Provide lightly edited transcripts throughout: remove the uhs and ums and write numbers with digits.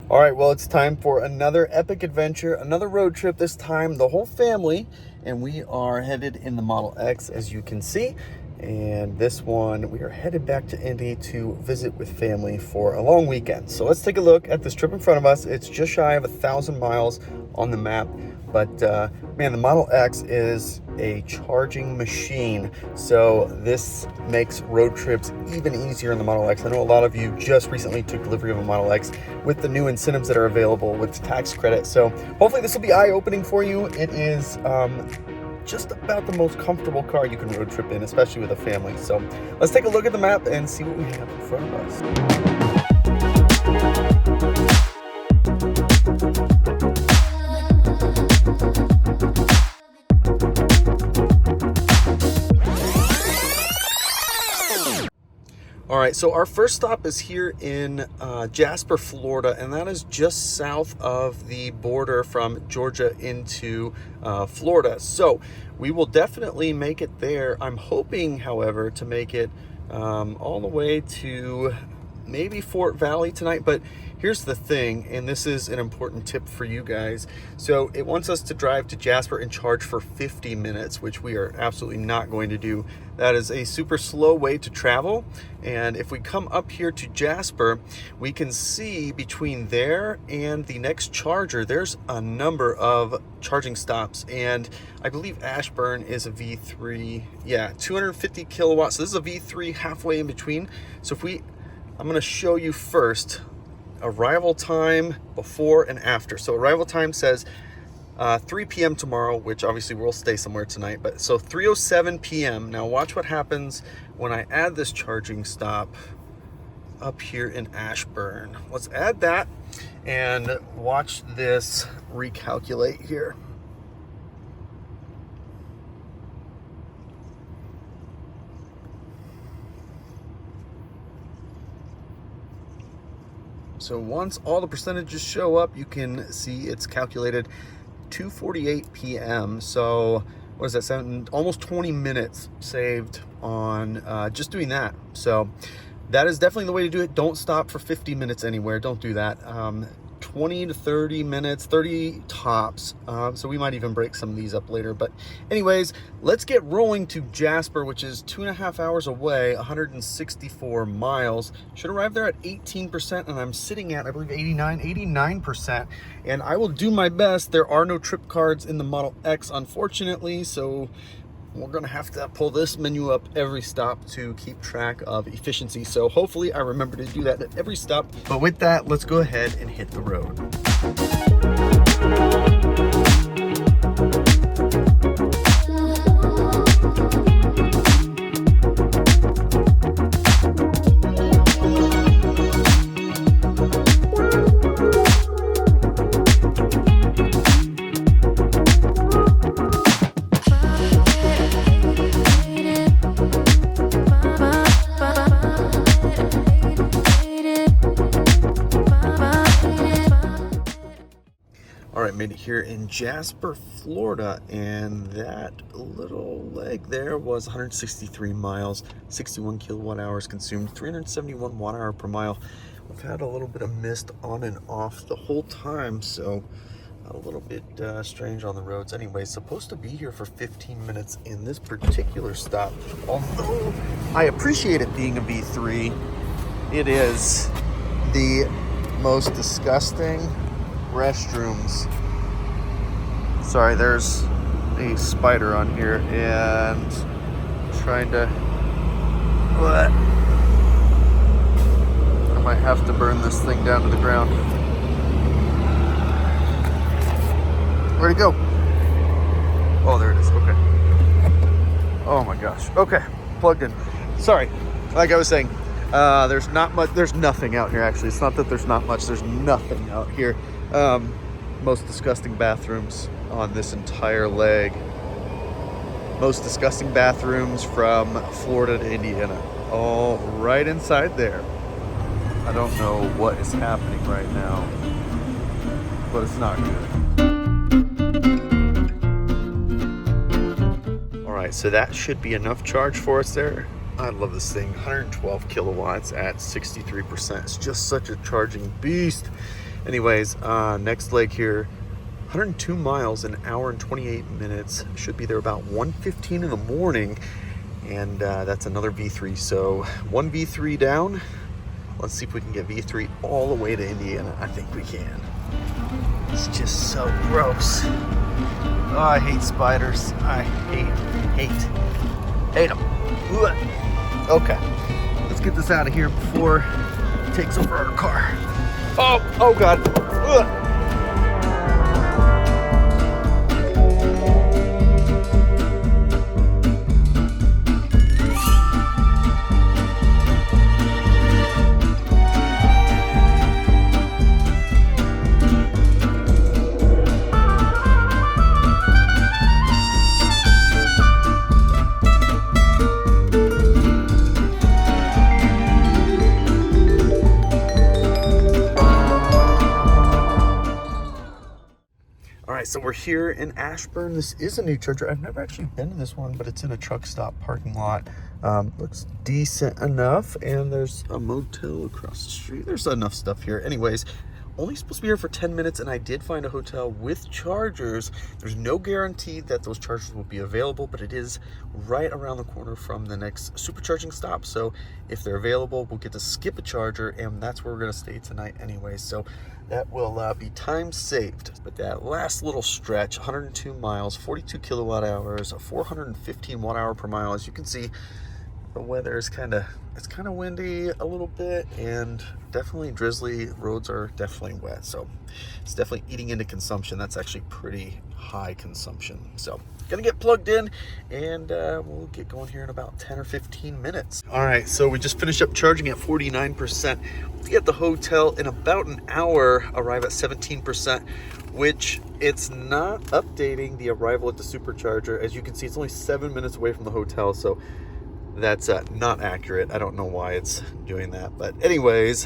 All right, well, it's time for another epic adventure, another road trip, this time the whole family, and we are headed in the Model X, as you can see. And this one, we are headed back to Indy to visit with family for a long weekend. So let's take a look at this trip in front of us. It's just shy of 1,000 miles on the map, but man, the Model X is a charging machine. So this makes road trips even easier in the Model X. I know a lot of you just recently took delivery of a Model X with the new incentives that are available with tax credit. So hopefully this will be eye-opening for you. It is just about the most comfortable car you can road trip in, especially with a family. So let's take a look at the map and see what we have in front of us. All right, so our first stop is here in Jasper, Florida, and that is just south of the border from Georgia into Florida. So we will definitely make it there. I'm hoping, however, to make it all the way to maybe Fort Valley tonight, but here's the thing, and this is an important tip for you guys. So it wants us to drive to Jasper and charge for 50 minutes, which we are absolutely not going to do. That is a super slow way to travel. And if we come up here to Jasper, we can see between there and the next charger, there's a number of charging stops. And I believe Ashburn is a V3, yeah, 250 kilowatts. So this is a V3 halfway in between. So if I'm gonna show you first arrival time before and after. So arrival time says 3 p.m. tomorrow, which obviously we'll stay somewhere tonight, but so 3:07 p.m. Now watch what happens when I add this charging stop up here in Ashburn. Let's add that and watch this recalculate here. So once all the percentages show up, you can see it's calculated 2:48 p.m. So what is that, almost 20 minutes saved on just doing that. So that is definitely the way to do it. Don't stop for 50 minutes anywhere. Don't do that. 20 to 30 minutes, 30 tops. So we might even break some of these up later. But anyways, let's get rolling to Jasper, which is 2.5 hours away, 164 miles. Should arrive there at 18%, and I'm sitting at, I believe, 89%. And I will do my best. There are no trip cards in the Model X, unfortunately, so we're gonna have to pull this menu up every stop to keep track of efficiency. So hopefully I remember to do that at every stop. But with that, let's go ahead and hit the road. Made it here in Jasper, Florida, and that little leg there was 163 miles, 61 kilowatt hours consumed, 371 watt hour per mile. We've had a little bit of mist on and off the whole time, so a little bit strange on the roads. Anyway, supposed to be here for 15 minutes in this particular stop. Although I appreciate it being a V3, it is the most disgusting restrooms. Sorry, there's a spider on here and trying to, what? I might have to burn this thing down to the ground. Where'd it go? Oh, there it is, okay. Oh my gosh, okay, plugged in. Sorry, like I was saying, there's not much, there's nothing out here actually. It's not that there's not much, there's nothing out here. Most disgusting bathrooms on this entire leg. Most disgusting bathrooms from Florida to Indiana. All right inside there. I don't know what is happening right now, but it's not good. All right, so that should be enough charge for us there. I love this thing, 112 kilowatts at 63%. It's just such a charging beast. anyways, next leg here, 102 miles, an hour and 28 minutes. Should be there about 1:15 in the morning. And that's another V3. So one V3 down. Let's see if we can get V3 all the way to Indiana. I think we can. It's just so gross. Oh, I hate spiders. I hate them. Okay, let's get this out of here before it takes over our car. Oh God. Ugh. So we're here in Ashburn. This is a new charger. I've never actually been to this one, but it's in a truck stop parking lot. Looks decent enough, and there's a motel across the street. There's enough stuff here. Anyways, only supposed to be here for 10 minutes, and I did find a hotel with chargers. There's no guarantee that those chargers will be available, but it is right around the corner from the next supercharging stop. So if they're available, we'll get to skip a charger, and that's where we're gonna stay tonight anyway. So that will be time saved. But that last little stretch, 102 miles, 42 kilowatt hours, 415 watt hour per mile. As you can see, the weather is it's kind of windy a little bit, and definitely drizzly. Roads are definitely wet, so it's definitely eating into consumption. That's actually pretty high consumption. So gonna get plugged in, and we'll get going here in about 10 or 15 minutes. All right, so we just finished up charging at 49%. We'll get the hotel in about an hour, arrive at 17%, which it's not updating the arrival at the supercharger. As you can see, it's only 7 minutes away from the hotel, so that's not accurate. I don't know why it's doing that, but anyways,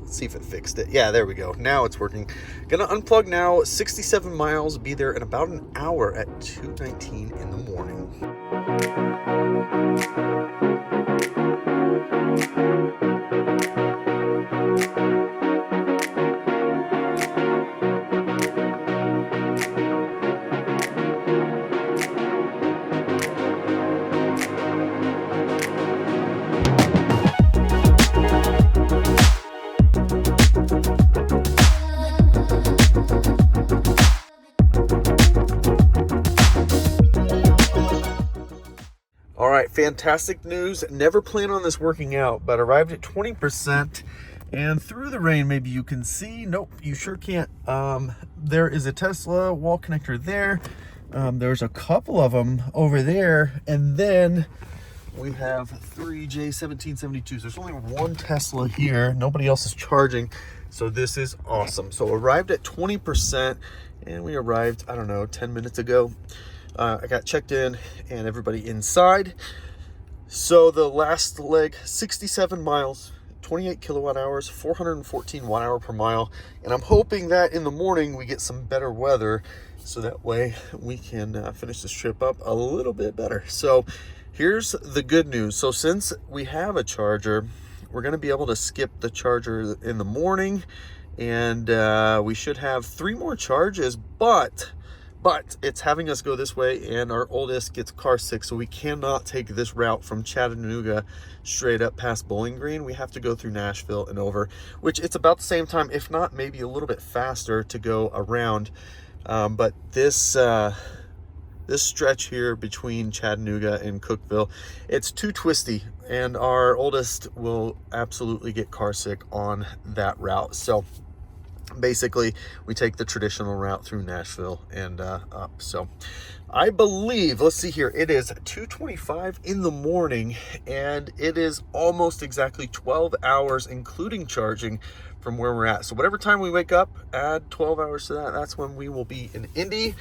let's see if it fixed it. Yeah, there we go. Now it's working. Gonna unplug now. 67 miles, be there in about an hour at 2:19 in the morning. All right, fantastic news. Never planned on this working out, but arrived at 20%, and through the rain, maybe you can see. Nope, you sure can't. There is a Tesla wall connector there. There's a couple of them over there, and then we have 3 J1772s. There's only one Tesla here. Nobody else is charging, so this is awesome. So arrived at 20%, and we arrived, I don't know, 10 minutes ago. I got checked in and everybody inside. So the last leg, 67 miles, 28 kilowatt hours, 414 watt hour per mile. And I'm hoping that in the morning we get some better weather, so that way we can finish this trip up a little bit better. So here's the good news. So since we have a charger, we're going to be able to skip the charger in the morning, and we should have 3 more charges, but it's having us go this way, and our oldest gets car sick, so we cannot take this route from Chattanooga straight up past Bowling Green. We have to go through Nashville and over, which it's about the same time, if not maybe a little bit faster to go around. But this stretch here between Chattanooga and Cookeville, it's too twisty, and our oldest will absolutely get car sick on that route. So basically we take the traditional route through Nashville and up. So I believe, let's see here, it is 2:25 in the morning, and it is almost exactly 12 hours including charging from where we're at. So whatever time we wake up, add 12 hours to that, that's when we will be in Indy.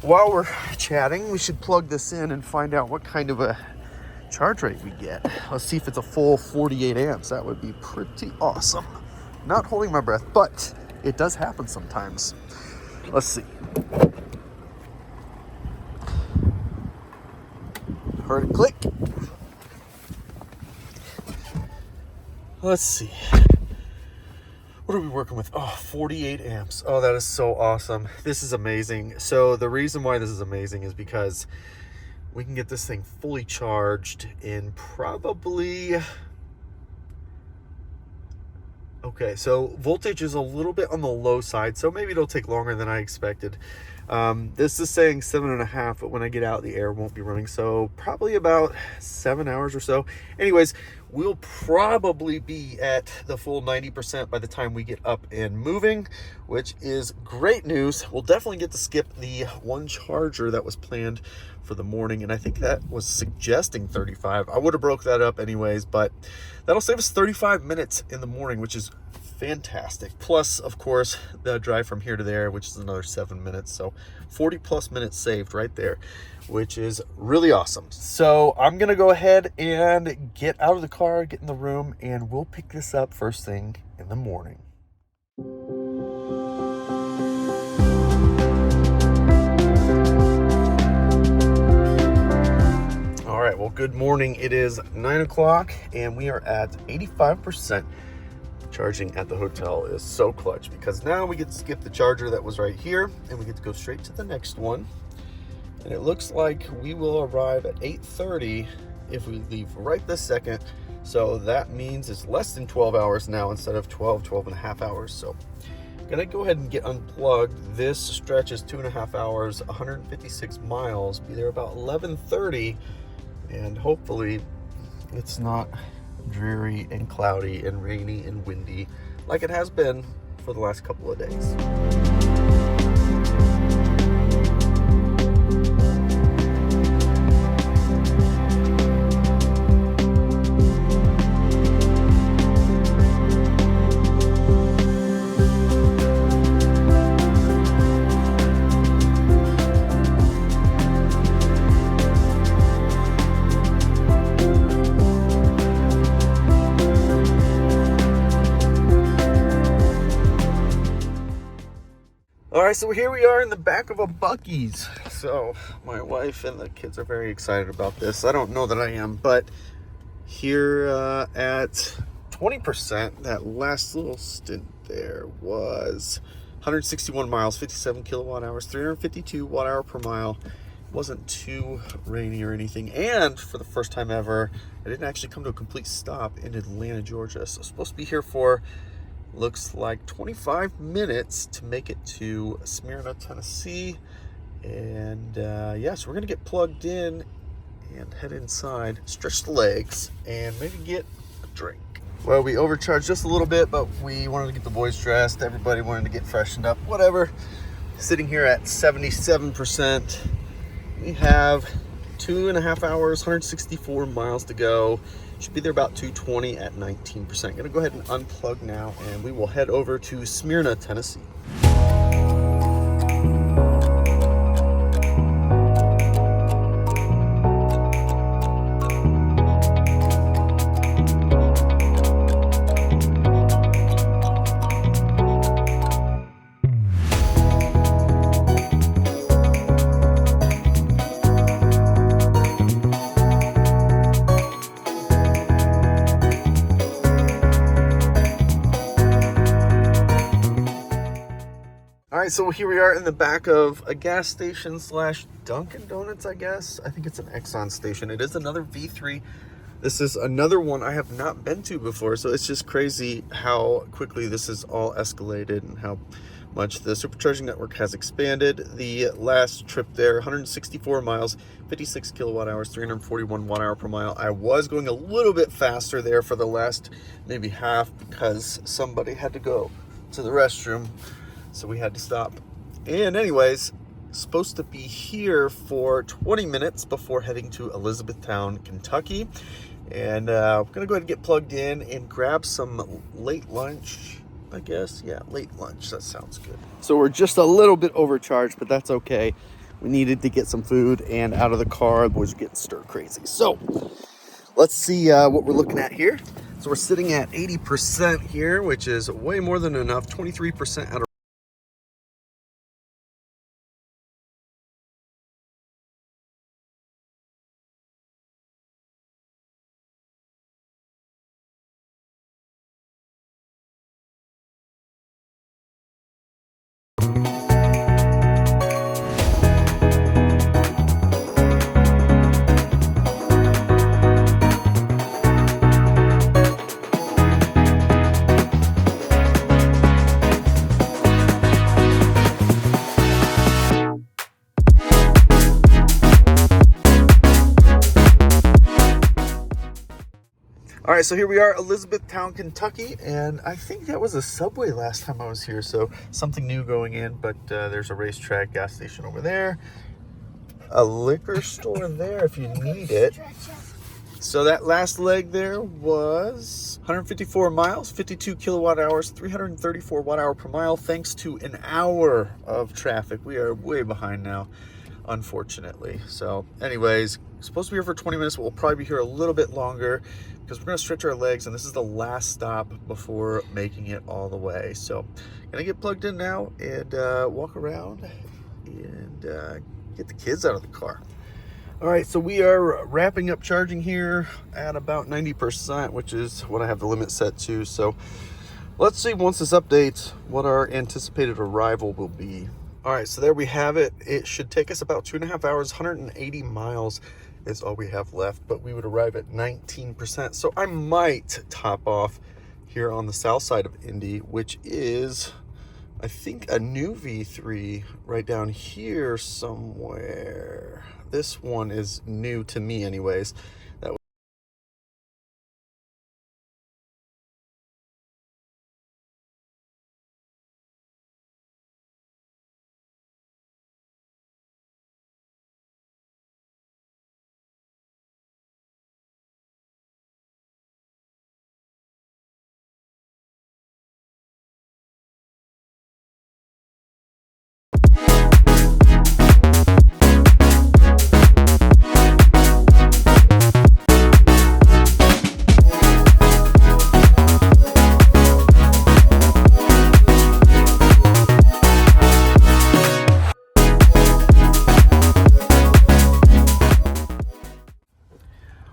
While we're chatting, we should plug this in and find out what kind of a charge rate we get. Let's see if it's a full 48 amps. That would be pretty awesome. Not holding my breath, but it does happen sometimes. Let's see. Heard it click. Let's see. What are we working with? Oh, 48 amps. Oh, that is so awesome. This is amazing. So the reason why this is amazing is because we can get this thing fully charged in probably, okay, so voltage is a little bit on the low side, so maybe it'll take longer than I expected. This is saying 7.5, but when I get out, the air won't be running, so probably about 7 hours or so. Anyways, we'll probably be at the full 90% by the time we get up and moving, which is great news. We'll definitely get to skip the one charger that was planned for the morning, and I think that was suggesting 35. I would have broke that up anyways, but that'll save us 35 minutes in the morning, which is fantastic. Plus, of course, the drive from here to there, which is another 7 minutes. So 40 plus minutes saved right there, which is really awesome. So I'm going to go ahead and get out of the car, get in the room, and we'll pick this up first thing in the morning. All right, well, good morning. It is 9 o'clock and we are at 85%. Charging at the hotel is so clutch because now we get to skip the charger that was right here and we get to go straight to the next one. And it looks like we will arrive at 8:30 if we leave right this second. So that means it's less than 12 hours now instead of 12 and a half hours. So I'm gonna go ahead and get unplugged. This stretch is 2.5 hours, 156 miles, be there about 11:30, and hopefully it's not dreary and cloudy and rainy and windy like it has been for the last couple of days. All right, so here we are in the back of a Buc-ee's. So my wife and the kids are very excited about this. I don't know that I am, but here at 20%, that last little stint there was 161 miles, 57 kilowatt hours, 352 watt hour per mile. It wasn't too rainy or anything. And for the first time ever, I didn't actually come to a complete stop in Atlanta, Georgia. So I'm supposed to be here for, looks like 25 minutes to make it to Smyrna, Tennessee. And so we're gonna get plugged in and head inside, stretch the legs, and maybe get a drink. Well, we overcharged just a little bit, but we wanted to get the boys dressed. Everybody wanted to get freshened up, whatever. Sitting here at 77%. We have 2.5 hours, 164 miles to go. Should be there about 2:20 at 19%. Gonna go ahead and unplug now, and we will head over to Smyrna, Tennessee. All right, so here we are in the back of a gas station slash Dunkin' Donuts, I guess. I think it's an Exxon station. It is another V3. This is another one I have not been to before, so it's just crazy how quickly this has all escalated and how much the supercharging network has expanded. The last trip there, 164 miles, 56 kilowatt hours, 341 watt hour per mile. I was going a little bit faster there for the last maybe half because somebody had to go to the restroom. So we had to stop. And anyways, supposed to be here for 20 minutes before heading to Elizabethtown, Kentucky. And I'm gonna go ahead and get plugged in and grab some late lunch, I guess. Yeah, late lunch, that sounds good. So we're just a little bit overcharged, but that's okay. We needed to get some food and out of the car. The boys are getting stir crazy. So let's see what we're looking at here. So we're sitting at 80% here, which is way more than enough, 23% out of right, so here we are, Elizabethtown, Kentucky, and I think that was a Subway last time I was here, so something new going in, but there's a racetrack, gas station over there, a liquor store there if you need it. So that last leg there was 154 miles, 52 kilowatt hours, 334 watt hour per mile, thanks to an hour of traffic. We are way behind now, unfortunately. So anyways, supposed to be here for 20 minutes, but we'll probably be here a little bit longer because we're gonna stretch our legs, and this is the last stop before making it all the way. So gonna get plugged in now and walk around and get the kids out of the car. All right, so we are wrapping up charging here at about 90%, which is what I have the limit set to. So let's see, once this updates, what our anticipated arrival will be. All right, so there we have it. It should take us about 2.5 hours, 180 miles is all we have left, but we would arrive at 19%. So I might top off here on the south side of Indy, which is, I think, a new V3 right down here somewhere. This one is new to me anyways.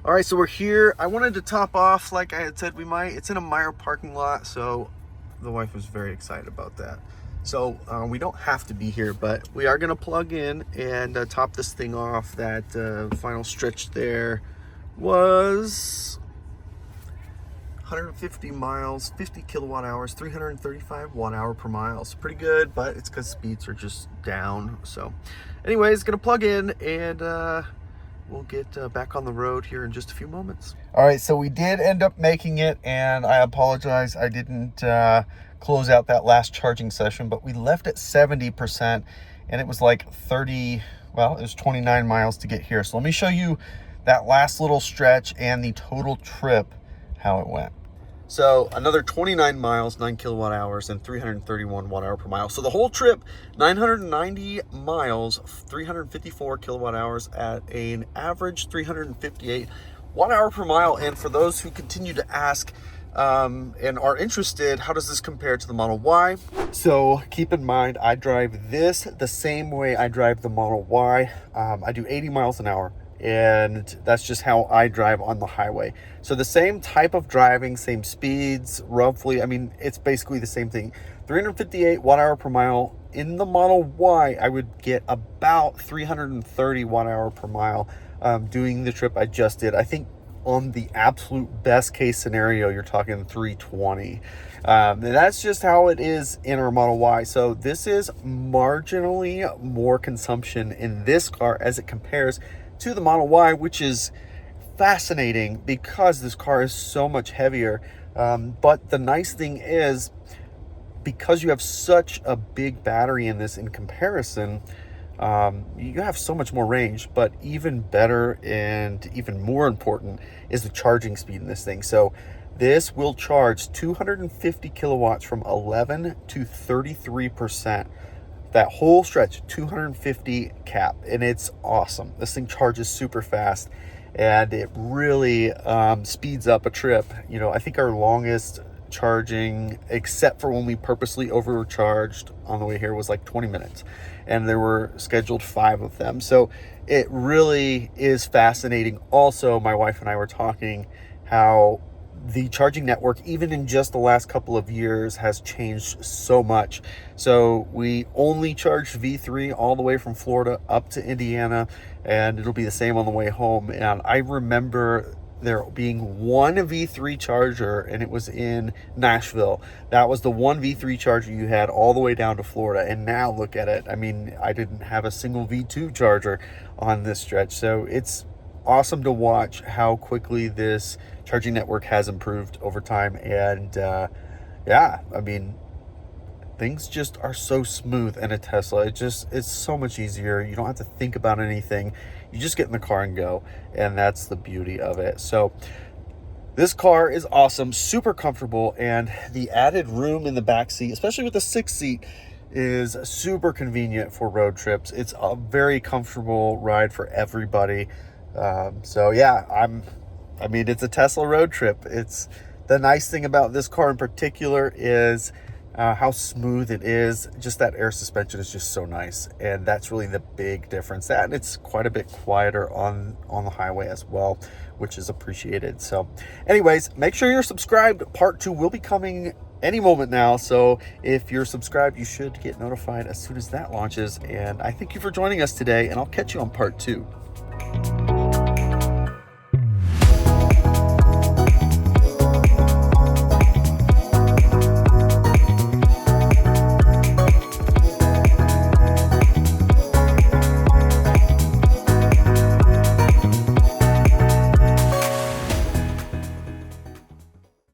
All right, so we're here. I wanted to top off like I had said we might. It's in a Meyer parking lot, so the wife was very excited about that. So we don't have to be here, but we are gonna plug in and top this thing off. That final stretch there was 150 miles, 50 kilowatt hours, 335 watt hour per mile. So pretty good, but it's because speeds are just down. So anyways, gonna plug in and we'll get back on the road here in just a few moments. All right, so we did end up making it, and I apologize I didn't close out that last charging session, but we left at 70%, and it was like 30, well, it was 29 miles to get here. So let me show you that last little stretch and the total trip, how it went. So another 29 miles, 9 kilowatt hours, and 331 watt hour per mile. So the whole trip, 990 miles, 354 kilowatt hours at an average 358 watt hour per mile. And for those who continue to ask and are interested, how does this compare to the Model Y? So keep in mind, I drive this the same way I drive the Model Y. I do 80 miles an hour. And that's just how I drive on the highway. So the same type of driving, same speeds, roughly. I mean, it's basically the same thing. 358 watt hour per mile. In the Model Y, I would get about 330 watt hour per mile doing the trip I just did. I think on the absolute best case scenario, you're talking 320. And that's just how it is in our Model Y. So this is marginally more consumption in this car as it compares to the Model Y, which is fascinating because this car is so much heavier. But the nice thing is, because you have such a big battery in this in comparison, you have so much more range. But even better and even more important is the charging speed in this thing. So this will charge 250 kilowatts from 11 to 33%. That whole stretch, 250 cap, and it's awesome. This thing charges super fast, and it really speeds up a trip. You know, I think our longest charging, except for when we purposely overcharged on the way here, was like 20 minutes, and there were scheduled 5 of them. So it really is fascinating. Also, my wife and I were talking how the charging network, even in just the last couple of years, has changed so much. So we only charged V3 all the way from Florida up to Indiana, and it'll be the same on the way home. And I remember there being one V3 charger, and it was in Nashville. That was the one V3 charger you had all the way down to Florida. And now look at it. I mean, I didn't have a single V2 charger on this stretch. So it's awesome to watch how quickly this charging network has improved over time. And yeah, I mean, things just are so smooth in a Tesla. It's so much easier. You don't have to think about anything. You just get in the car and go, and that's the beauty of it. So this car is awesome, super comfortable, and the added room in the back seat, especially with the 6th seat, is super convenient for road trips. It's a very comfortable ride for everybody. So yeah, I mean, it's a Tesla road trip. It's the nice thing about this car in particular is how smooth it is. Just that air suspension is just so nice, and that's really the big difference. That, and it's quite a bit quieter on the highway as well, which is appreciated. So anyways, make sure you're subscribed. Part 2 will be coming any moment now, so if you're subscribed, you should get notified as soon as that launches. And I thank you for joining us today, and I'll catch you on part 2.